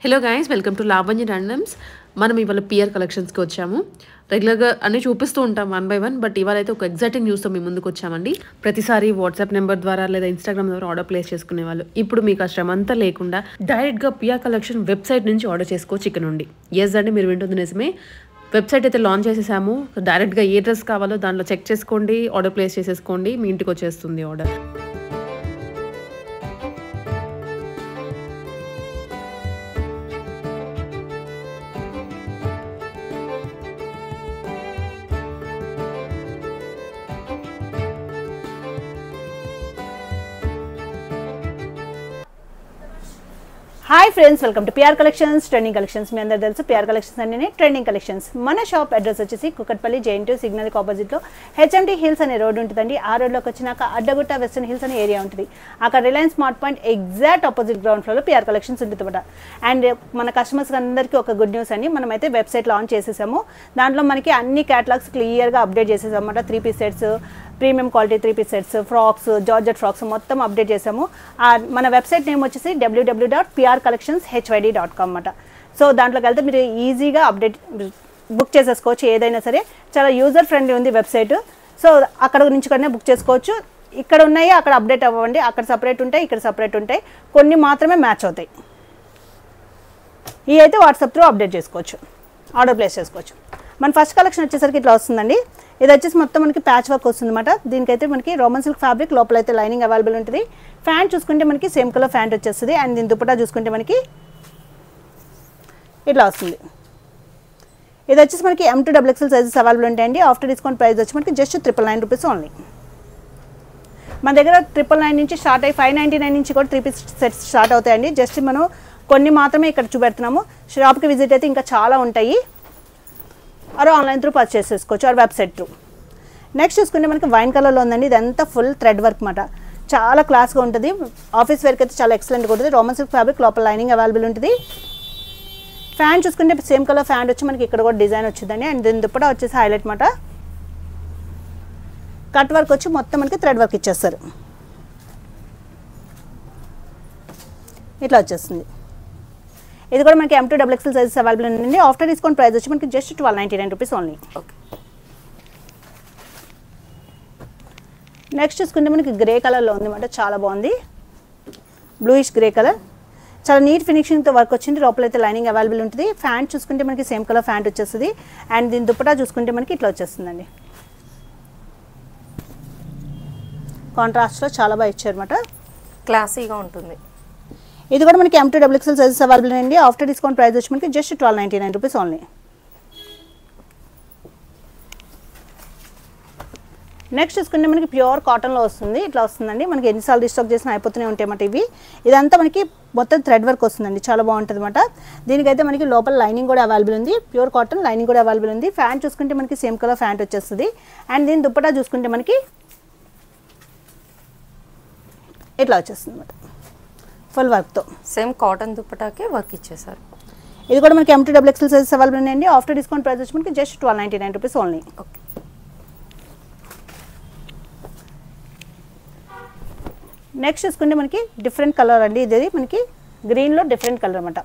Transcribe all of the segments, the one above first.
Hello guys, welcome to Lavanya randoms. మనం ఇవాళ PR కలెక్షన్స్కి వచ్చాము. రెగ్యులర్గా అన్నీ చూపిస్తూ ఉంటాం 1 by 1, బట్ ఇవాళ అయితే ఒక ఎగ్జైటింగ్ న్యూస్తో మీ ముందుకు వచ్చామండి. ప్రతిసారి వాట్సాప్ నెంబర్ ద్వారా లేదా ఇన్స్టాగ్రామ్ ద్వారా ఆర్డర్ ప్లేస్ చేసుకునే వాళ్ళు ఇప్పుడు మీకు ఆ శ్రమ అంతా లేకుండా డైరెక్ట్గా పిఆర్ కలెక్షన్ వెబ్సైట్ నుంచి ఆర్డర్ చేసుకోవచ్చు ఇక్కడ నుండి. ఎస్ అండి, మీరు వింటుంది నిజమే. వెబ్సైట్ అయితే లాంచ్ చేసేసాము. డైరెక్ట్గా ఏ డ్రెస్ కావాలో దాంట్లో చెక్ చేసుకోండి, ఆర్డర్ ప్లేస్ చేసేసుకోండి, మీ ఇంటికి వచ్చేస్తుంది order. Hi friends, welcome to P R collections trending collections. మీ అందరూ తెలుసు పిఆర్ కలెక్షన్స్ అంటే ట్రెండింగ్ కలెక్షన్స్. మన షాప్ అడ్రస్ వచ్చేసి కుకట్పల్లి జెయింట్ సిగ్నల్ ఆపోజిట్లో హెచ్ఎంటీ హిల్స్ అనే రోడ్ ఉంటుందండి. ఆ రోడ్లోకి వచ్చినాక అడ్డగుట్ట వెస్టర్న్ హిల్స్ అనే ఏరియా ఉంటుంది. అక్కడ Reliance smart point exact opposite ground ఫ్లోర్లో పిఆర్ కలెక్షన్స్ ఉంటుంది అనమాట. అండ్ మన కస్టమర్స్ అందరికీ ఒక గుడ్ న్యూస్ అండి, మనమైతే వెబ్సైట్ లాంచ్ చేసేసాము. దాంట్లో మనకి అన్ని క్యాటలాగ్స్ క్లియర్గా అప్డేట్ చేసేసాం అన్నమాట. 3-piece sets, premium quality 3-piece sets, frocks, georgette frocks మొత్తం అప్డేట్ చేసాము. మన వెబ్సైట్ నేమ్ వచ్చేసి www.prcollectionshyd.com అన్నమాట. సో దాంట్లోకి వెళ్తే మీరు ఈజీగా అప్డేట్ బుక్ చేసేసుకోవచ్చు. ఏదైనా సరే చాలా యూజర్ ఫ్రెండ్లీ ఉంది వెబ్సైట్. సో అక్కడ నుంచి కూడా బుక్ చేసుకోవచ్చు. ఇక్కడ ఉన్నాయి అక్కడ అప్డేట్ అవ్వండి. అక్కడ సపరేట్ ఉంటాయి, ఇక్కడ సపరేట్ ఉంటాయి. కొన్ని మాత్రమే మ్యాచ్ అవుతాయి. ఇవి అయితే వాట్సాప్ త్రూ అప్డేట్ చేసుకోవచ్చు, ఆర్డర్ ప్లేస్ చేసుకోవచ్చు. మన ఫస్ట్ కలెక్షన్ వచ్చేసరికి ఇట్లా వస్తుందండి. ఇది వచ్చేసి మొత్తం మనకి ప్యాచ్ వర్క్ వస్తుంది అనమాట. దీనికైతే మనకి రోమన్ సిల్క్ ఫ్యాబ్రిక్, లోపల అయితే లైనింగ్ అవైలబుల్ ఉంటుంది. ఫ్యాంట్ చూసుకుంటే మనకి సేమ్ కలర్ ఫ్యాంట్ వచ్చేస్తుంది. అండ్ దీని దుపట్టా చూసుకుంటే మనకి ఇట్లా వస్తుంది. ఇది వచ్చేసి మనకి M to XXL sizes available ఉంటాయండి. ఆఫ్టర్ డిస్కౌంట్ ప్రైస్ వచ్చి మనకి జస్ట్ 999 రూపీస్ ఓన్లీ. మన దగ్గర 999 నుంచి స్టార్ట్ అయ్యి 599 నుంచి కూడా 3-piece సెట్స్ స్టార్ట్ అవుతాయండి. జస్ట్ మనం కొన్ని మాత్రమే ఇక్కడ చూపెడుతున్నాము. షాప్కి విజిట్ అయితే ఇంకా చాలా ఉంటాయి. ఆర్ ఆన్లైన్ త్రూ పర్చేస్ చేసుకోవచ్చు, ఆర్ వెబ్సైట్ త్రూ. నెక్స్ట్ చూసుకుంటే మనకి వైన్ కలర్లో ఉందండి. ఇదంతా ఫుల్ థ్రెడ్ వర్క్ అన్నమాట. చాలా క్లాస్గా ఉంటుంది. ఆఫీస్ వేర్కి అయితే చాలా ఎక్సలెంట్గా ఉంటుంది. రోమన్ సిల్క్ ఫ్యాబ్రిక్, లోపల లైనింగ్ అవైలబుల్ ఉంటుంది. ఫ్యాంట్ చూసుకుంటే సేమ్ కలర్ ఫ్యాంట్ వచ్చి మనకి ఇక్కడ కూడా డిజైన్ వచ్చిందండి. అండ్ దీని దుపట్టా వచ్చేసి హైలైట్ అన్నమాట. కట్ వర్క్ వచ్చి మొత్తం మనకి థ్రెడ్ వర్క్ ఇచ్చేస్తారు. ఇట్లా వచ్చేస్తుంది. ఇది కూడా మనకి M to XXL sizes available ఉందండి. ఆఫ్టర్ డిస్కౌంట్ ప్రైస్ వచ్చి మనకి just 1299 rupees only. Okay. Next చూసుకుంటే మనకి గ్రే కలర్లో ఉంది అన్నమాట. చాలా బాగుంది, బ్లూయిష్ గ్రే కలర్. చాలా నీట్ ఫినిషింగ్తో వర్క్ వచ్చింది. లోపల అయితే లైనింగ్ అవైలబుల్ ఉంటుంది. ఫ్యాంట్ చూసుకుంటే మనకి సేమ్ కలర్ ఫ్యాంట్ వచ్చేస్తుంది. అండ్ దీని దుపట్టా చూసుకుంటే మనకి ఇట్లా వచ్చేస్తుందండి. కాంట్రాస్ట్లో చాలా బాగా ఇచ్చారన్నమాట. క్లాసీగా ఉంటుంది. ఇది కూడా మనకి M to XXL sizes available అండి. ఆఫ్టర్ డిస్కౌంట్ ప్రైస్ వచ్చి మనకి జస్ట్ 1299 రూపీస్ ఓన్లీ. నెక్స్ట్ చూసుకుంటే మనకి ప్యూర్ కాటన్లో వస్తుంది. ఇట్లా వస్తుందండి. మనకి ఎన్నిసార్లు రీస్టాక్ చేసినా అయిపోతూనే ఉంటాయి అన్నమాట. ఇవి ఇదంతా మనకి మొత్తం థ్రెడ్ వర్క్ వస్తుందండి. చాలా బాగుంటుంది అనమాట. దీనికైతే మనకి లోపల లైనింగ్ కూడా అవైలబుల్ ఉంది. ప్యూర్ కాటన్ లైనింగ్ కూడా అవైలబుల్ ఉంది. ఫ్యాంట్ చూసుకుంటే మనకి సేమ్ కలర్ ఫ్యాంట్ వచ్చేస్తుంది. అండ్ దీని దుపట్టా చూసుకుంటే మనకి ఇట్లా వచ్చేస్తుంది అనమాట, ఫుల్ వర్క్తో. సేమ్ కాటన్ దుప్పటాకే వర్క్ ఇచ్చేసారు. ఇది కూడా మనకి M to XXL sizes available ఉన్నాయండి. ఆఫ్టర్ డిస్కౌంట్ ప్రైస్ వచ్చి మనకి just 1299 rupees only. Okay. Next చూసుకుంటే మనకి డిఫరెంట్ కలర్ అండి. ఇది మనకి గ్రీన్లో డిఫరెంట్ కలర్ అనమాట.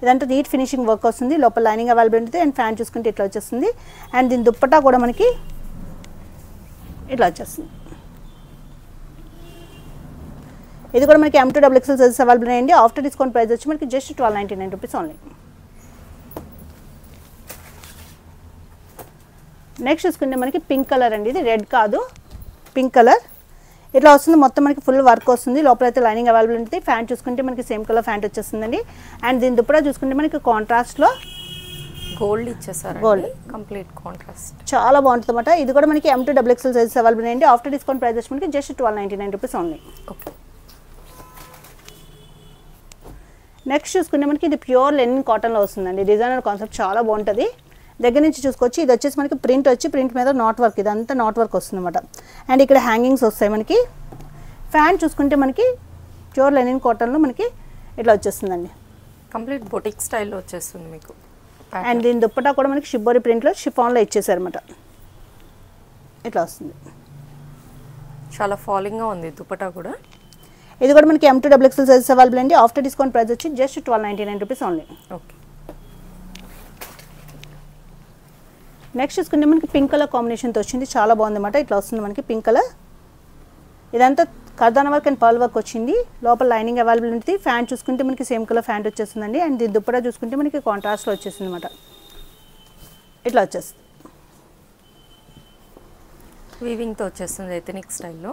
ఇదంతా నీట్ ఫినిషింగ్ వర్క్ వస్తుంది. లోపల లైనింగ్ అవైలబుల్ ఉంటుంది. అండ్ ఫ్యాన్ చూసుకుంటే ఇట్లా వచ్చేస్తుంది. అండ్ దీని దుప్పట్టా కూడా మనకి ఇట్లా వచ్చేస్తుంది. ఇది కూడా మనకి M to XXL sizes available ఉన్నాయండి. ఆఫ్టర్ డిస్కౌంట్ ప్రైస్ వచ్చి మనకి జస్ట్ 1299 రూపీస్ ఓన్లీ. నెక్స్ట్ చూసుకుంటే మనకి పింక్ కలర్ అండి. ఇది రెడ్ కాదు, పింక్ కలర్. ఇట్లా వస్తుంది. మొత్తం మనకి ఫుల్ వర్క్ వస్తుంది. లోపల అయితే లైనింగ్ అవైలబుల్ ఉంటుంది. ఫ్యాంట్ చూసుకుంటే మనకి సేమ్ కలర్ ఫ్యాంట్ వచ్చేస్తుందండి. అండ్ దీని దుపట్టా చూసుకుంటే మనకి కాంట్రాస్ట్లో గోల్డ్ ఇచ్చేసారు. గోల్డ్ కంప్లీట్ కాంట్రాస్ట్, చాలా బాగుంటుంది అన్నమాట. ఇది కూడా మనకి M to XXL sizes available ఉన్నాయండి. ఆఫ్టర్ డిస్కౌంట్ ప్రైస్ వచ్చి మనకి just 1299 rupees only. Okay. Next చూసుకుంటే మనకి ఇది ప్యూర్ లెనిన్ కాటన్లో వస్తుందండి. డిజైనర్ కాన్సెప్ట్ చాలా బాగుంటుంది. దగ్గర నుంచి చూసుకోవచ్చు. ఇది వచ్చేసి మనకి ప్రింట్ వచ్చి ప్రింట్ మీద నాట్ వర్క్, ఇదంతా నాట్ వర్క్ వస్తుంది అనమాట. అండ్ ఇక్కడ హ్యాంగింగ్స్ వస్తాయి మనకి. ఫ్యాంట్ చూసుకుంటే మనకి ప్యూర్ లెనిన్ కాటన్లో మనకి ఇట్లా వచ్చేస్తుందండి. కంప్లీట్ బొటిక్ స్టైల్లో వచ్చేస్తుంది మీకు. అండ్ దీని దుప్పటా కూడా మనకి షిబ్బోరి ప్రింట్లో షిఫాన్లో ఇచ్చేసారనమాట. ఇట్లా వస్తుంది. చాలా ఫాలింగ్గా ఉంది దుపట్టా కూడా. ఇది కూడా మనకి M2XXL సైజెస్ అవైలబుల్ అండి. ఆఫ్టర్ డిస్కౌంట్ ప్రైస్ వచ్చి just 1299 rupees only. Okay. Next చూసుకుంటే మనకి పింక్ కలర్ కాంబినేషన్తో వచ్చింది, చాలా బాగుంది అన్నమాట. ఇట్లా వస్తుంది మనకి పింక్ కలర్. ఇదంతా కర్దానా వర్క్ అండ్ పర్ల్ వర్క్ వచ్చింది. లోపల లైనింగ్ అవైలబుల్ ఉంటుంది. ఫ్యాంట్ చూసుకుంటే మనకి సేమ్ కలర్ ఫ్యాంట్ వచ్చేస్తుందండి. అండ్ దీని దుప్పటా చూసుకుంటే మనకి కాంట్రాస్ట్లో వచ్చేస్తుంది అనమాట. ఇట్లా వచ్చేస్తుంది, వీవింగ్తో వచ్చేస్తుంది ఎథనిక్ స్టైల్లో.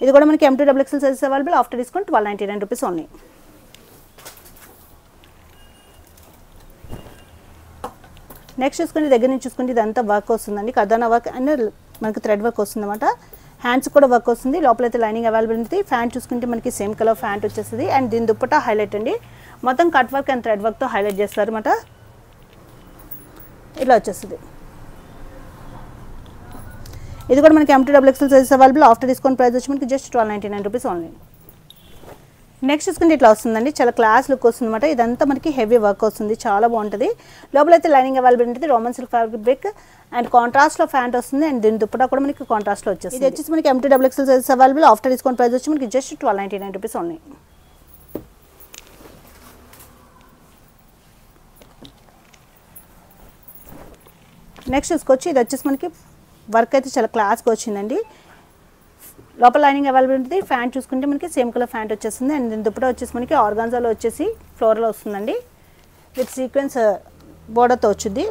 ఇది కూడా మనకి M2XXL sizes available. After discount 1299 rupees only. Next చూసుకుంటే దగ్గర నుంచి చూసుకుంటే ఇదంతా వర్క్ వస్తుందండి. కర్దానా వర్క్ అండ్ మనకి థ్రెడ్ వర్క్ వస్తుంది అనమాట. హ్యాండ్స్ కూడా వర్క్ వస్తుంది. లోపలైతే లైనింగ్ అవైలబుల్ ఉంటుంది. ఫ్యాంట్ చూసుకుంటే మనకి సేమ్ కలర్ ఫ్యాంట్ వచ్చేస్తుంది. అండ్ దీని దుప్పటా హైలైట్ అండి, మొత్తం కట్ వర్క్ అండ్ థ్రెడ్ వర్క్తో హైలైట్ చేస్తారు అనమాట. ఇట్లా వచ్చేస్తుంది. ఇది కూడా మనకి M2XXL sizes available. After discount price వచ్చి మనకి జస్ట్ 1299 రూపీస్ ఓన్లీ. నెక్స్ట్ చూసుకుంటే ఇట్లా వస్తుందండి, చాలా క్లాస్ లుక్ వస్తుంది అనమాట. ఇదంతా మనకి హెవీ వర్క్ వస్తుంది, చాలా బాగుంటుంది. లోపలైతే లైనింగ్ అవైలబుల్ ఉంటుంది. రోమన్ సిల్క్ ఫ్యాబ్రిక్ అండ్ కాంట్రాస్ట్లో ఫ్యాంట్ వస్తుంది. అండ్ దీని దుప్పటా కూడా మనకి కాంట్రాస్ట్లో వచ్చేస్తుంది. ఇది వచ్చేసి మనకి M2XXL sizes available. After discount price వచ్చి మనకి జస్ట్ 1299 రూపీస్ ఓన్లీ. నెక్స్ట్ చూసుకోవచ్చు, ఇది వచ్చేసి మనకి వర్క్ అయితే చాలా క్లాస్గా వచ్చిందండి. లోపల లైనింగ్ అవైలబుల్ ఉంటుంది. ఫ్యాంట్ చూసుకుంటే మనకి సేమ్ కలర్ ఫ్యాంట్ వచ్చేస్తుంది. అండ్ దీని దుప్పటా వచ్చేసి మనకి ఆర్గాన్జాలో వచ్చేసి ఫ్లోరల్ వస్తుందండి. విత్ సీక్వెన్స్ బోర్డర్తో వచ్చింది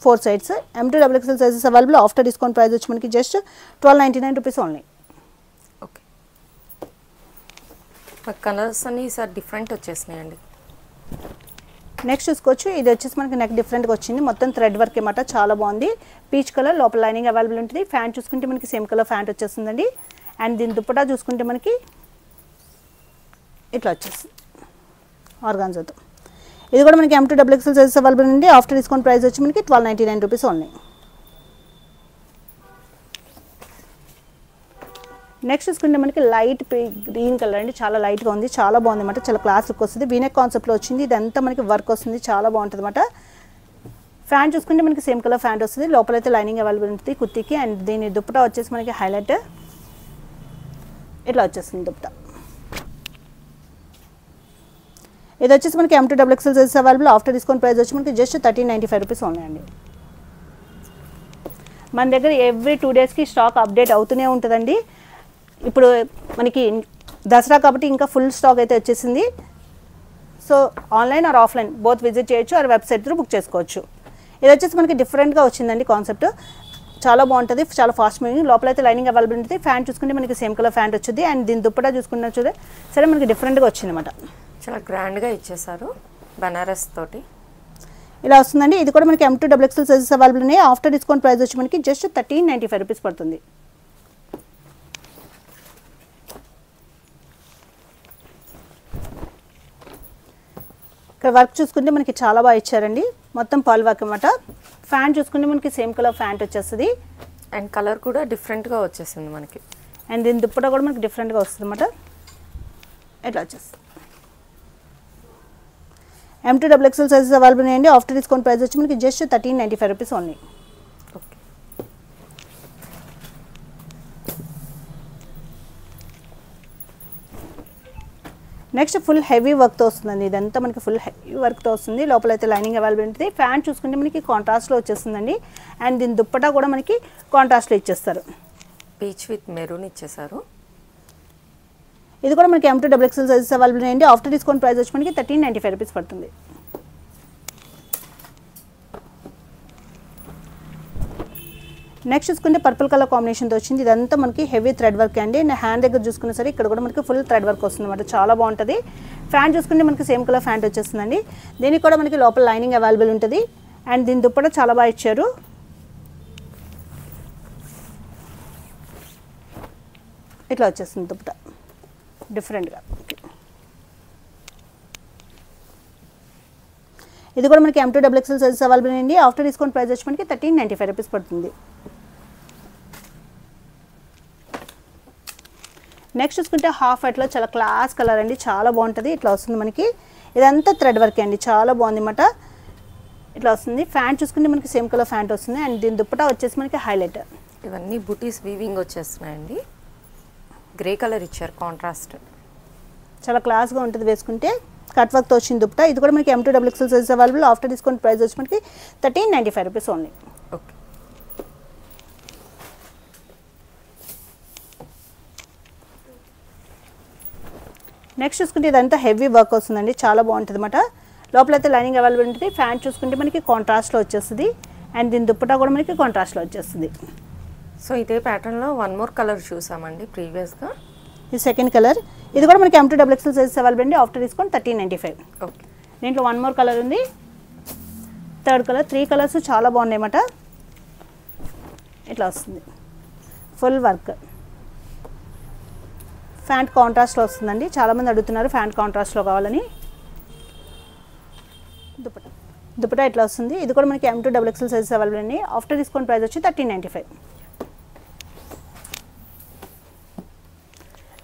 4 sides. M2XXL sizes available. After discount price వచ్చి మనకి just 1299 rupees only. Okay. Colours అన్ని ఈసారి డిఫరెంట్ వచ్చేసినాయండి. నెక్స్ట్ చూసుకోవచ్చు, ఇది వచ్చేసి మనకి నెక్ డిఫరెంట్గా వచ్చింది. మొత్తం థ్రెడ్ వర్క్ అన్నమాట, చాలా బాగుంది. పీచ్ కలర్, లోపల లైనింగ్ అవైలబుల్ ఉంటుంది. ఫ్యాంట్ చూసుకుంటే మనకి సేమ్ కలర్ ఫ్యాంట్ వచ్చేస్తుందండి. అండ్ దీని దుప్పటా చూసుకుంటే మనకి ఇట్లా వచ్చేస్తుంది ఆర్గాన్జాతో. ఇది కూడా మనకి M2XXL సైజెస్ అవైలబుల్ ఉంది. ఆఫ్టర్ డిస్కౌంట్ ప్రైస్ వచ్చి మనకి 1299 రూపీస్ ఓన్లీ. నెక్స్ట్ చూసుకుంటే మనకి లైట్ గ్రీన్ కలర్ అండి, చాలా లైట్గా ఉంది, చాలా బాగుంది అనమాట. చాలా క్లాస్ లుక్ వస్తుంది. వీనెక్ కాన్సెప్ట్లో వచ్చింది. ఇదంతా మనకి వర్క్ వస్తుంది, చాలా బాగుంటుంది అనమాట. ఫ్యాంట్ చూసుకుంటే మనకి సేమ్ కలర్ ఫ్యాంట్ వస్తుంది. లోపలైతే లైనింగ్ అవైలబుల్ ఉంటుంది కుర్తీకి. అండ్ దీని దుప్పటా వచ్చేసి మనకి హైలైట్ ఇట్లా వచ్చేస్తుంది దుప్పటా. ఇది వచ్చేసి మనకి M2XXL sizes available. After discount price వచ్చి మనకి జస్ట్ 1395 రూపీస్ ఓన్లీ అండి. మన దగ్గర ఎవ్రీ 2 డేస్కి స్టాక్ అప్డేట్ అవుతూనే ఉంటుందండి. ఇప్పుడు మనకి దసరా కాబట్టి ఇంకా ఫుల్ స్టాక్ అయితే వచ్చేసింది. So online or offline both visit చేయొచ్చు, ఆర్ వెబ్సైట్ త్రూ బుక్ చేసుకోవచ్చు. ఇది వచ్చేసి మనకి డిఫరెంట్గా వచ్చిందండి కాన్సెప్ట్, చాలా బాగుంటుంది, చాలా ఫాస్ట్ మూవింగ్. లోపలైతే లైనింగ్ అవైలబుల్ ఉంటుంది. ఫ్యాంట్ చూసుకుంటే మనకి సేమ్ కలర్ ఫ్యాంట్ వచ్చింది. అండ్ దీని దుప్పటా చూసుకున్నా చూడే సరే మనకి డిఫరెంట్గా వచ్చింది అనమాట. చాలా గ్రాండ్గా ఇచ్చేసారు బనారస్ తోటి. ఇలా వస్తుందండి. ఇది కూడా మనకి M2XXL సైజెస్ అవైలబుల్ ఉన్నాయి. ఆఫ్టర్ డిస్కౌంట్ ప్రైస్ వచ్చి మనకి జస్ట్ 1395 రూపీస్ పడుతుంది. ఇక్కడ వర్క్ చూసుకుంటే మనకి చాలా బాగా ఇచ్చారండి, మొత్తం పర్ల్ వర్క్ అన్నమాట. ఫ్యాంట్ చూసుకుంటే మనకి సేమ్ కలర్ ఫ్యాంట్ వచ్చేస్తుంది. అండ్ కలర్ కూడా డిఫరెంట్గా వచ్చేసింది మనకి. అండ్ దీని దుప్పటా కూడా మనకి డిఫరెంట్గా వస్తుంది అన్నమాట. ఇట్లా వచ్చేస్తుంది. M2XXL సైజెస్ అవైలబుల్ ఉన్నాయండి. ఆఫ్టర్ డిస్కౌంట్ ప్రైస్ వచ్చి మనకి just 1395 rupees only. Okay. Next full heavy వర్క్తో వస్తుందండి. ఇదంతా మనకి ఫుల్ హెవీ వర్క్తో వస్తుంది. లోపలైతే లైనింగ్ అవైలబుల్ ఉంటుంది. ఫ్యాంట్ చూసుకుంటే మనకి కాంట్రాస్ట్లో వచ్చేస్తుందండి. అండ్ దీని దుప్పటా కూడా మనకి కాంట్రాస్ట్లో ఇచ్చేస్తారు. పీచ్ విత్ మెరూన్ ఇచ్చేసారు. ఇది కూడా మనకి M2XXL సైజెస్ అవైలబుల్ ఉన్నాయండి. ఆఫ్టర్ డిస్కౌంట్ ప్రైస్ వచ్చి మనకి 1395 రూపీస్ పడుతుంది. నెక్స్ట్ చూసుకుంటే పర్పుల్ కలర్ కాంబినేషన్తో వచ్చింది. ఇదంతా మనకి హెవీ థ్రెడ్ వర్క్ అండి. హ్యాండ్ దగ్గర చూసుకున్నా సరే ఇక్కడ కూడా మనకి ఫుల్ థ్రెడ్ వర్క్ వస్తుంది అనమాట, చాలా బాగుంటుంది. ఫ్యాంట్ చూసుకుంటే మనకి సేమ్ కలర్ ఫ్యాంట్ వచ్చేస్తుందండి. దీనికి కూడా మనకి లోపల లైనింగ్ అవైలబుల్ ఉంటుంది. అండ్ దీని దుప్పటా చాలా బాగా ఇచ్చారు. ఇట్లా వచ్చేస్తుంది దుప్పటా డిఫరెంట్గా. ఇది కూడా మనకి M2XXL సైజెస్ అవైలబుల్ అండి. ఆఫ్టర్ డిస్కౌంట్ ప్రైస్ వచ్చి మనకి 1395 రూపీస్ పడుతుంది. నెక్స్ట్ చూసుకుంటే హాఫ్ వైట్లో చాలా క్లాస్ కలర్ అండి, చాలా బాగుంటుంది. ఇట్లా వస్తుంది మనకి. ఇదంతా థ్రెడ్ వర్క్ అండి, చాలా బాగుంది అన్నమాట. ఇట్లా వస్తుంది. ఫ్యాంట్ చూసుకుంటే మనకి సేమ్ కలర్ ఫ్యాంట్ వస్తుంది. అండ్ దీని దుప్పటా వచ్చేసి మనకి హైలైట్. ఇవన్నీ బుటీస్ వీవింగ్ వచ్చేస్తున్నాయండి. గ్రే కలర్ ఇచ్చారు కాంట్రాస్ట్. చాలా క్లాస్గా ఉంటుంది వేసుకుంటే. కట్ వర్క్తో వచ్చింది దుపట్టా. ఇది కూడా మనకి M2 XXL size available. After discount price వచ్చి మనకి 1395 రూపీస్ ఓన్లీ. ఓకే. నెక్స్ట్ చూసుకుంటే ఇదంతా హెవీ వర్క్ వస్తుందండి, చాలా బాగుంటుంది అనమాట. లోపలైతే లైనింగ్ అవైలబుల్ ఉంటుంది. ఫ్యాంట్ చూసుకుంటే మనకి కాంట్రాస్ట్లో వచ్చేస్తుంది. అండ్ దీని దుప్పటా కూడా మనకి కాంట్రాస్ట్లో వచ్చేస్తుంది. సో ఇదే ప్యాటర్న్లో వన్ మోర్ కలర్ చూసామండి ప్రీవియస్గా. ఇది సెకండ్ కలర్. ఇది కూడా మనకి M2 XXL సైజ్ అవైలబుల్ అండి. After discount 1395. ఓకే. దీంట్లో వన్ మోర్ కలర్ ఉంది, థర్డ్ కలర్. 3 కలర్స్ చాలా బాగున్నాయి అన్నమాట. ఇట్లా వస్తుంది ఫుల్ వర్క్. ఫ్యాంట్ కాంట్రాస్ట్లో వస్తుందండి. చాలామంది అడుగుతున్నారు ఫ్యాంట్ కాంట్రాస్ట్లో కావాలని. దుపట్టా ఇట్లా వస్తుంది. ఇది కూడా మనకి M2 XXL సైజ్ అవైలబుల్ అండి. ఆఫ్టర్ డిస్కౌంట్ ప్రైస్ వచ్చి 1395.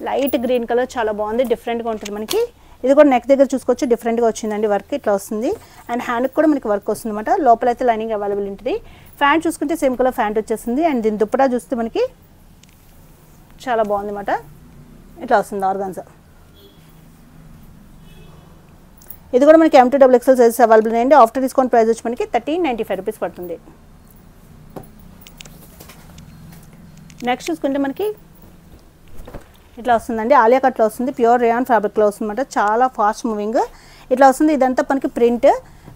లైట్ గ్రీన్ కలర్ చాలా బాగుంది, డిఫరెంట్గా ఉంటుంది మనకి. ఇది కూడా నెక్ దగ్గర చూసుకోవచ్చు, డిఫరెంట్గా వచ్చిందండి వర్క్. ఇట్లా వస్తుంది. అండ్ హ్యాండ్కి కూడా మనకి వర్క్ వస్తుంది అనమాట. లోపలైతే లైనింగ్ అవైలబుల్ ఉంటుంది. ఫ్యాంట్ చూసుకుంటే సేమ్ కలర్ ఫ్యాంట్ వచ్చేస్తుంది. అండ్ దీని దుపట్టా చూస్తే మనకి చాలా బాగుంది అనమాట. ఇట్లా వస్తుంది ఆర్గాన్జా. ఇది కూడా మనకి M2 XXL సైజ్ అవైలబుల్ అండి. ఆఫ్టర్ డిస్కౌంట్ ప్రైస్ వచ్చి మనకి 1395 రూపీస్ పడుతుంది. నెక్స్ట్ చూసుకుంటే మనకి ఇట్లా వస్తుందండి, ఆలియా కట్లో వస్తుంది. ప్యూర్ రేయాన్ ఫ్యాబ్రిక్లో వస్తుంది అనమాట. చాలా ఫాస్ట్ మూవింగ్ ఇట్లా వస్తుంది. ఇదంతా మనకి ప్రింట్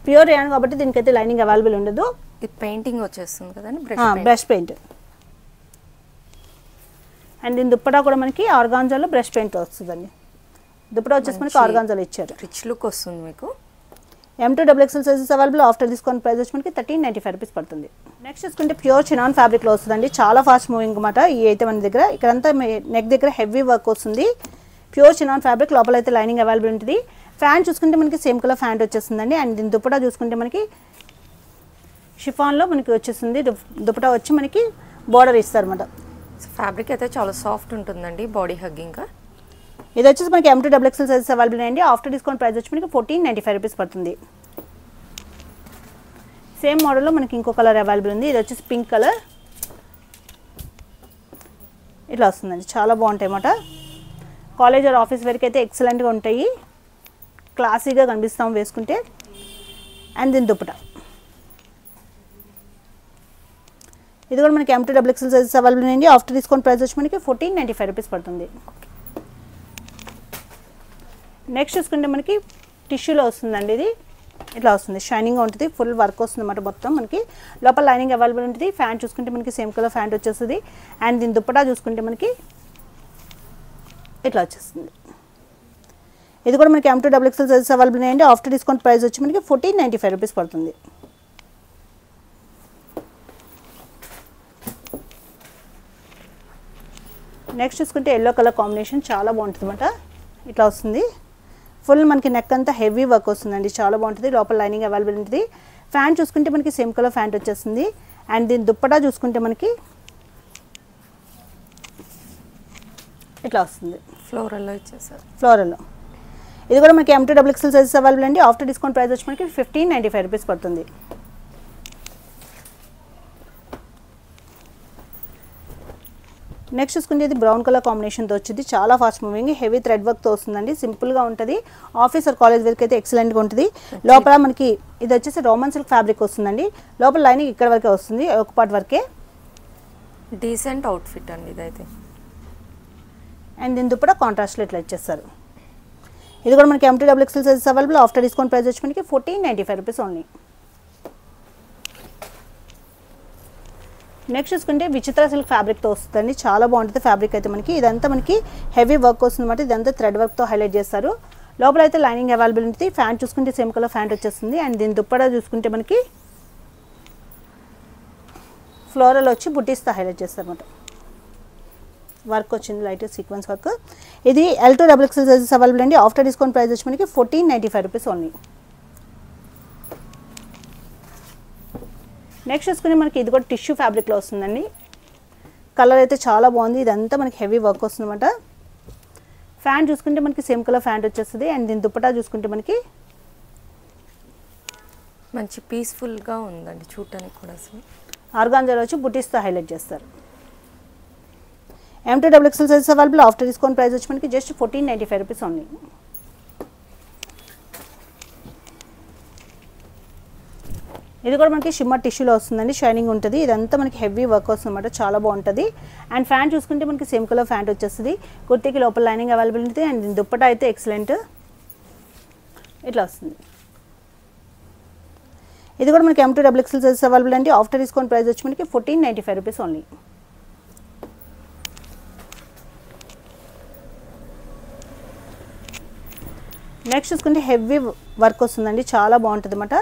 ప్యూర్ రేయాన్ కాబట్టి దీనికైతే లైనింగ్ అవైలబుల్ ఉండదు. ఇది పెయింటింగ్ వచ్చేస్తుంది కదండి, బ్రష్ పెయింట్. అండ్ దీని దుప్పటా కూడా మనకి ఆర్గాన్జాలో బ్రష్ పెయింట్ వస్తుందండి. దుపట్టా వచ్చేసి మనకి ఆర్గాన్జాలో ఇచ్చారు. రిచ్ లుక్ వస్తుంది మీకు. M2 XXL sizes available. After discount price వచ్చి మనకి 1395 రూపీస్ పడుతుంది. నెక్స్ట్ చూసుకుంటే ప్యూర్ చినాన్ ఫ్యాబ్రిక్లో వస్తుందండి. చాలా ఫాస్ట్ మూవింగ్ అనమాట. ఈ అయితే మన దగ్గర ఇక్కడంతా నెక్ దగ్గర హెవీ వర్క్ వస్తుంది. Pure chinon fabric. లోపలైతే లైనింగ్ అవైలబుల్ ఉంటుంది. ఫ్యాంట్ చూసుకుంటే మనకి సేమ్ కలర్ ఫ్యాంట్ వచ్చేస్తుందండి. అండ్ దీని దుపట్టా చూసుకుంటే మనకి షిఫాన్లో మనకి వచ్చేస్తుంది. దుపట్టా వచ్చి మనకి బార్డర్ ఇస్తారు అనమాట. ఫ్యాబ్రిక్ అయితే చాలా సాఫ్ట్ ఉంటుందండి, బాడీ హగ్గింగ్. ఇది వచ్చేసి మనకి M2 XXL సైజెస్ అవైలబుల్ అండి. ఆఫ్టర్ డిస్కౌంట్ ప్రైస్ వచ్చి మనకి 1495 రూపీస్ పడుతుంది. సేమ్ మోడల్లో మనకి ఇంకో కలర్ అవైలబుల్ ఉంది. ఇది వచ్చేసి పింక్ కలర్. ఇట్లా వస్తుందండి, చాలా బాగుంటాయి అన్నమాట. కాలేజ్ ఆర్ ఆఫీస్ వరకు అయితే ఎక్సలెంట్గా ఉంటాయి, క్లాసీగా కనిపిస్తాం వేసుకుంటే. అండ్ దీని దుపట్టా ఇది కూడా మనకి M2 XXL సైజెస్ అవైలబుల్ అండి. ఆఫ్టర్ డిస్కౌంట్ ప్రైస్ వచ్చి మనకి 1495 రూపీస్ పడుతుంది. నెక్స్ట్ చూసుకుంటే మనకి టిష్యూలో వస్తుందండి. ఇది ఇట్లా వస్తుంది, షైనింగ్గా ఉంటుంది. ఫుల్ వర్క్ వస్తుంది అన్నమాట మొత్తం. మనకి లోపల లైనింగ్ అవైలబుల్ ఉంటుంది. ఫ్యాంట్ చూసుకుంటే మనకి సేమ్ కలర్ ఫ్యాంట్ వచ్చేస్తుంది. అండ్ దీని దుపట్టా చూసుకుంటే మనకి ఇట్లా వచ్చేస్తుంది. ఇది కూడా మనకి M2 XXL సైజెస్ అవైలబుల్ అండి. ఆఫ్టర్ డిస్కౌంట్ ప్రైస్ వచ్చి మనకి 1495 రూపీస్ పడుతుంది. నెక్స్ట్ చూసుకుంటే ఎల్లో కలర్ కాంబినేషన్ చాలా బాగుంటుంది అన్నమాట. ఇట్లా వస్తుంది. ఫుల్ మనకి నెక్ అంతా హెవీ వర్క్ వస్తుందండి, చాలా బాగుంటుంది. లోపల లైనింగ్ అవైలబుల్ ఉంటుంది. ఫ్యాంట్ చూసుకుంటే మనకి సేమ్ కలర్ ఫ్యాంట్ వచ్చేస్తుంది. అండ్ దీని దుప్పటా చూసుకుంటే మనకి ఇట్లా వస్తుంది, ఫ్లోరల్లో ఇచ్చేసారు. ఫ్లోరల్లో. ఇది కూడా మనకి M2 XXL సైజెస్ అవైలబుల్ అండి. ఆఫ్టర్ డిస్కౌంట్ ప్రైస్ వచ్చి మనకి 1595 రూపీస్ పడుతుంది. నెక్స్ట్ చూసుకుంటే ఇది బ్రౌన్ కలర్ కాంబినేషన్తో వచ్చింది. చాలా ఫాస్ట్ మూవింగ్, హెవీ థ్రెడ్ వర్క్తో వస్తుందండి. సింపుల్గా ఉంటుంది. ఆఫీస్ ఆర్ కాలేజ్ వరకు అయితే ఎక్సలెంట్గా ఉంటుంది. లోపల మనకి ఇది వచ్చేసి రోమన్ సిల్క్ ఫ్యాబ్రిక్ వస్తుందండి. లోపల లైనింగ్ ఇక్కడ వరకే వస్తుంది, ఒక పార్ట్ వరకే. డీసెంట్ అవుట్ఫిట్ అండి ఇదైతే. అండ్ దీని దుపట్టా కాంట్రాస్ట్లో ఇట్లా ఇచ్చేస్తారు. ఇది కూడా మనకి M2 XXL sizes available. After discount price వచ్చి మనకి 1495 రూపీస్ ఓన్లీ. నెక్స్ట్ చూసుకుంటే విచిత్ర సిల్క్ ఫ్యాబ్రిక్తో వస్తుందండి. చాలా బాగుంటుంది ఫ్యాబ్రిక్ అయితే మనకి. ఇదంతా మనకి హెవీ వర్క్ వస్తుంది అన్నమాట. ఇదంతా థ్రెడ్ వర్క్తో హైలైట్ చేస్తారు. లోపల అయితే లైనింగ్ అవైలబుల్ ఉంటుంది. ఫ్యాంట్ చూసుకుంటే సేమ్ కలర్ ఫ్యాంట్ వచ్చేస్తుంది. అండ్ దీని దుప్పటా చూసుకుంటే మనకి ఫ్లోరల్ వచ్చి బుటీస్తో హైలైట్ చేస్తారు అన్నమాట. వర్క్ వచ్చింది, లైట్ సీక్వెన్స్ వర్క్. ఇది L2 XXL సైజెస్ అవైలబుల్ అండి. ఆఫ్టర్ డిస్కౌంట్ ప్రైస్ వచ్చి మనకి 1495 రూపీస్ ఓన్లీ. నెక్స్ట్ చూసుకుని మనకి ఇది కూడా టిష్యూ ఫ్యాబ్రిక్లో వస్తుందండి. కలర్ అయితే చాలా బాగుంది. ఇదంతా మనకి హెవీ వర్క్ వస్తుందన్నమాట. ఫ్యాంట్ చూసుకుంటే మనకి సేమ్ కలర్ ఫ్యాంట్ వచ్చేస్తుంది. అండ్ దీని దుపట్టా చూసుకుంటే మనకి మంచి పీస్ఫుల్గా ఉందండి చూడటానికి కూడా. అసలు ఆర్గాంజాలో వచ్చి బుటీస్తో హైలైట్ చేస్తారు. M2 double XL sizes available. After discount price వచ్చి మనకి జస్ట్ 1495 రూపీస్ ఓన్లీ. ఇది కూడా మనకి షిమ్మర్ టిష్యూలో వస్తుందండి, షైనింగ్ ఉంటుంది. ఇదంతా మనకి హెవీ వర్క్ వస్తుంది అనమాట, చాలా బాగుంటుంది. అండ్ ఫ్యాంట్ చూసుకుంటే మనకి సేమ్ కలర్ ఫ్యాంట్ వచ్చేస్తుంది. కుర్తీకి లోపల లైనింగ్ అవైలబుల్ ఉంటుంది. అండ్ దుప్పటా అయితే ఎక్సలెంట్ ఇట్లా వస్తుంది. ఇది కూడా మనకి M2 double XL sizes available అండి. ఆఫ్టర్ డిస్కౌంట్ ప్రైస్ వచ్చి మనకి 1495 రూపీస్ ఓన్లీ. నెక్స్ట్ చూసుకుంటే హెవీ వర్క్ వస్తుందండి, చాలా బాగుంటుంది అనమాట.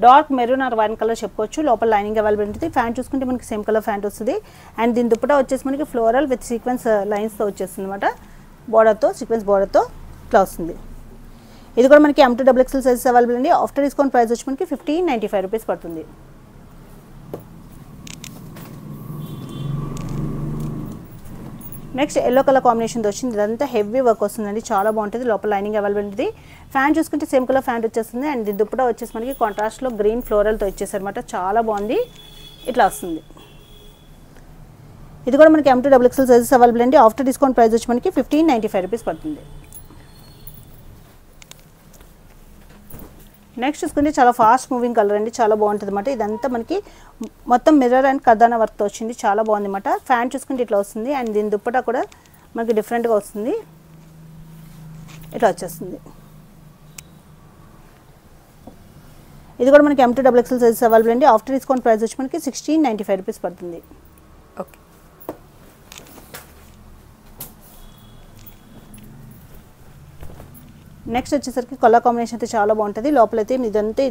Dark maroon are wine colour చెప్పుకోవచ్చు. లోపల లైనింగ్ అవైలబుల్ ఉంటుంది. ఫ్యాంట్ చూసుకుంటే మనకి సేమ్ కలర్ ఫ్యాంట్ వస్తుంది. అండ్ దీని దుప్పటా వచ్చేసి మనకి ఫ్లోరల్ విత్ సీక్వెన్స్ లైన్స్తో వచ్చేస్తుంది అనమాట. బార్డర్తో సీక్వెన్స్ బార్డర్తో ఇట్లా వస్తుంది. ఇది కూడా మనకి M2 double XL sizes available అండి. ఆఫ్టర్ డిస్కౌంట్ ప్రైస్ వచ్చి మనకి 1595 రూపీస్ పడుతుంది. నెక్స్ట్ ఎల్లో కలర్ కాంబినేషన్తో వచ్చింది. ఇదంతా హెవీ వర్క్ వస్తుందండి, చాలా బాగుంటుంది. లోపల లైనింగ్ అవైలబుల్ ఉంటుంది. ఫ్యాంట్ చూసుకుంటే సేమ్ కలర్ ఫ్యాంట్ వచ్చేస్తుంది. అండ్ ఇది దుప్పటా వచ్చేసి మనకి కాంట్రాస్ట్లో గ్రీన్ ఫ్లోరల్తో ఇచ్చేసారనమాట, చాలా బాగుంది. ఇట్లా వస్తుంది. ఇది కూడా మనకి M2 double XL sizes available అండి. ఆఫ్టర్ డిస్కౌంట్ ప్రైస్ వచ్చి మనకి 1595 రూపీస్ పడుతుంది. నెక్స్ట్ చూసుకుంటే చాలా ఫాస్ట్ మూవింగ్ కలర్ అండి, చాలా బాగుంటుంది అనమాట. ఇదంతా మనకి మొత్తం మిర్రర్ అండ్ కర్దానా వర్క్తో వచ్చింది, చాలా బాగుంది అనమాట. ఫ్యాంట్ చూసుకుంటే ఇట్లా వస్తుంది. అండ్ దీని దుప్పటా కూడా మనకి డిఫరెంట్గా వస్తుంది, ఇట్లా వచ్చేస్తుంది. ఇది కూడా మనకి M2 double XL sizes available అండి. ఆఫ్టర్ డిస్కౌంట్ ప్రైస్ వచ్చి మనకి 1695 రూపీస్ పడుతుంది. ఓకే. నెక్స్ట్ వచ్చేసరికి కలర్ కాంబినేషన్ అయితే చాలా బాగుంటుంది. లోపలైతే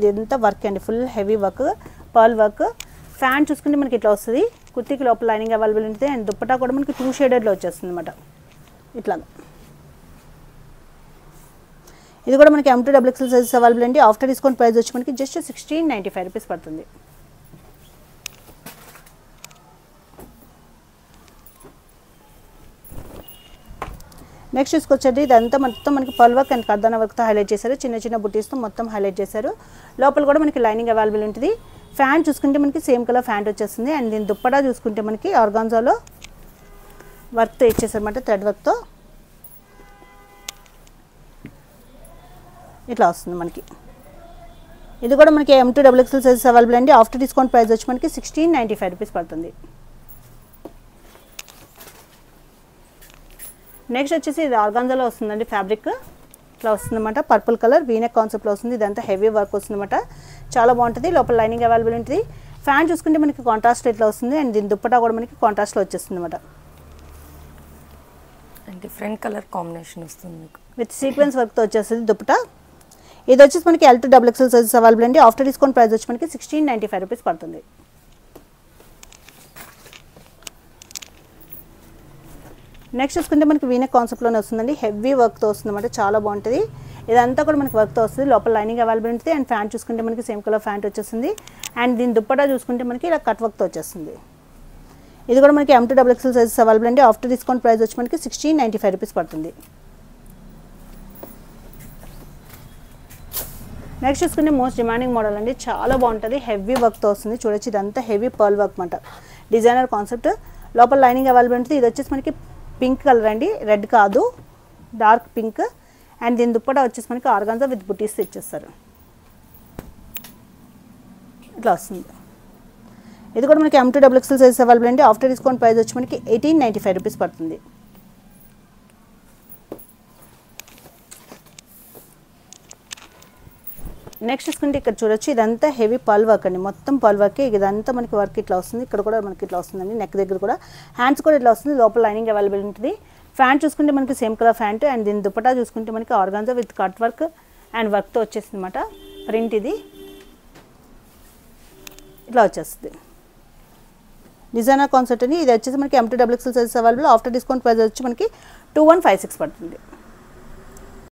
ఇదంతా వర్క్ అండి, full heavy work, pearl work. Pant చూసుకుంటే మనకి ఇట్లా వస్తుంది. కుర్తీకి లోపల లైనింగ్ అవైలబుల్ ఉంటుంది. అండ్ దుప్పటా కూడా మనకి 2 షేడెడ్లో వచ్చేస్తుంది అనమాట, ఇట్లా. ఇది కూడా మనకి M2 double XL sizes available అండి. ఆఫ్టర్ డిస్కౌంట్ ప్రైస్ వచ్చి మనకి జస్ట్ 1695 రూపీస్ పడుతుంది. నెక్స్ట్ చూసుకొచ్చేది ఇదంతా మొత్తం మనకి పర్ల్ వర్క్ అండ్ కర్దానా వర్క్తో హైలైట్ చేశారు. చిన్న చిన్న బుటీస్తో మొత్తం హైలైట్ చేశారు. లోపల కూడా మనకి లైనింగ్ అవైలబుల్ ఉంటుంది. ఫ్యాంట్ చూసుకుంటే మనకి సేమ్ కలర్ ఫ్యాంట్ వచ్చేస్తుంది. అండ్ దీని దుప్పటా చూసుకుంటే మనకి ఆర్గాన్జాలో వర్క్తో ఇచ్చేసారన్నమాట, థ్రెడ్ వర్క్తో ఇట్లా వస్తుంది మనకి. ఇది కూడా మనకి M2 double XL sizes available అండి. ఆఫ్టర్ డిస్కౌంట్ ప్రైస్ వచ్చి మనకి 1695 రూపీస్ పడుతుంది. నెక్స్ట్ వచ్చేసి ఇది ఆర్గాన్జాలో వస్తుందండి, ఫ్యాబ్రిక్ ఇట్లా వస్తుందన్నమాట. పర్పుల్ కలర్ వీనెక్ కాన్సెప్ట్లో వస్తుంది. ఇదంతా హెవీ వర్క్ వస్తుందన్నమాట, చాలా బాగుంటుంది. లోపల లైనింగ్ అవైలబుల్ ఉంటుంది. ఫ్యాంట్ చూసుకుంటే మనకి కాంట్రాస్ట్ ఇట్లా వస్తుంది. అండ్ దీని దుప్పటా కూడా మనకి కాంట్రాస్ట్లో వచ్చేస్తుంది అనమాట, డిఫరెంట్ కలర్ కాంబినేషన్ వస్తుంది మీకు విత్ సీక్వెన్స్ వర్క్తో వచ్చేస్తుంది దుప్పటా. ఇది వచ్చేసి మనకి L2 double XL sizes available అండి. ఆఫ్టర్ డిస్కౌంట్ ప్రైస్ వచ్చి మనకి 1695 రూపీస్ పడుతుంది. నెక్స్ట్ చూసుకుంటే మనకి వీనెక్ కాన్సెప్ట్లోనే వస్తుందండి, హెవీ వర్క్తో వస్తుంది అనమాట, చాలా బాగుంటుంది. ఇదంతా కూడా మనకి వర్క్తో వస్తుంది. లోపల లైనింగ్ అవైలబుల్ ఉంటుంది. అండ్ ఫ్యాంట్ చూసుకుంటే మనకి సేమ్ కలర్ ఫ్యాంట్ వచ్చేస్తుంది. అండ్ దీని దుప్పటా చూసుకుంటే మనకి ఇలా కట్ వర్క్తో వచ్చేస్తుంది. ఇది కూడా మనకి M2 double XL sizes available అండి. ఆఫ్టర్ డిస్కౌంట్ ప్రైస్ వచ్చి మనకి 1695 రూపీస్ పడుతుంది. నెక్స్ట్ చూసుకుంటే మోస్ట్ డిమాండింగ్ మోడల్ అండి, చాలా బాగుంటుంది. హెవీ వర్క్తో వస్తుంది, చూడొచ్చు. ఇదంతా హెవీ పర్ల్ వర్క్ అనమాట, డిజైనర్ కాన్సెప్ట్. లోపల లైనింగ్ అవైలబుల్ ఉంటుంది. ఇది వచ్చేసి మనకి పింక్ కలర్ అండి, రెడ్ కాదు, డార్క్ పింక్. అండ్ దీని దుప్పటా వచ్చేసి మనకి ఆర్గాన్జా విత్ బుటీస్ ఇచ్చేస్తారు, ఇట్లా వస్తుంది. ఇది కూడా మనకి M2 double XL sizes available అండి. ఆఫ్టర్ డిస్కౌంట్ ప్రైస్ వచ్చి మనకి 1895 రూపీస్ పడుతుంది. నెక్స్ట్ చూసుకుంటే ఇక్కడ చూడొచ్చు, ఇదంతా హెవీ పర్ల్ వర్క్ అండి, మొత్తం పర్ల్ వర్క్. ఇదంతా మనకి వర్క్ ఇట్లా వస్తుంది. ఇక్కడ కూడా మనకి ఇట్లా వస్తుందండి, నెక్ దగ్గర కూడా. హ్యాండ్స్ కూడా ఇట్లా వస్తుంది. లోపల లైనింగ్ అవైలబుల్ ఉంటుంది. ఫ్యాంట్ చూసుకుంటే మనకి సేమ్ కలర్ ఫ్యాంట్. అండ్ దీని దుపట్టా చూసుకుంటే మనకి organza with cut work and వర్క్తో వచ్చేస్తుంది అనమాట. ప్రింట్ ఇది ఇట్లా వచ్చేస్తుంది, డిజైనర్ కాన్సెప్ట్ అని. ఇది వచ్చేసి మనకి M2 double XL sizes available. After discount price వచ్చి మనకి 2156 పడుతుంది.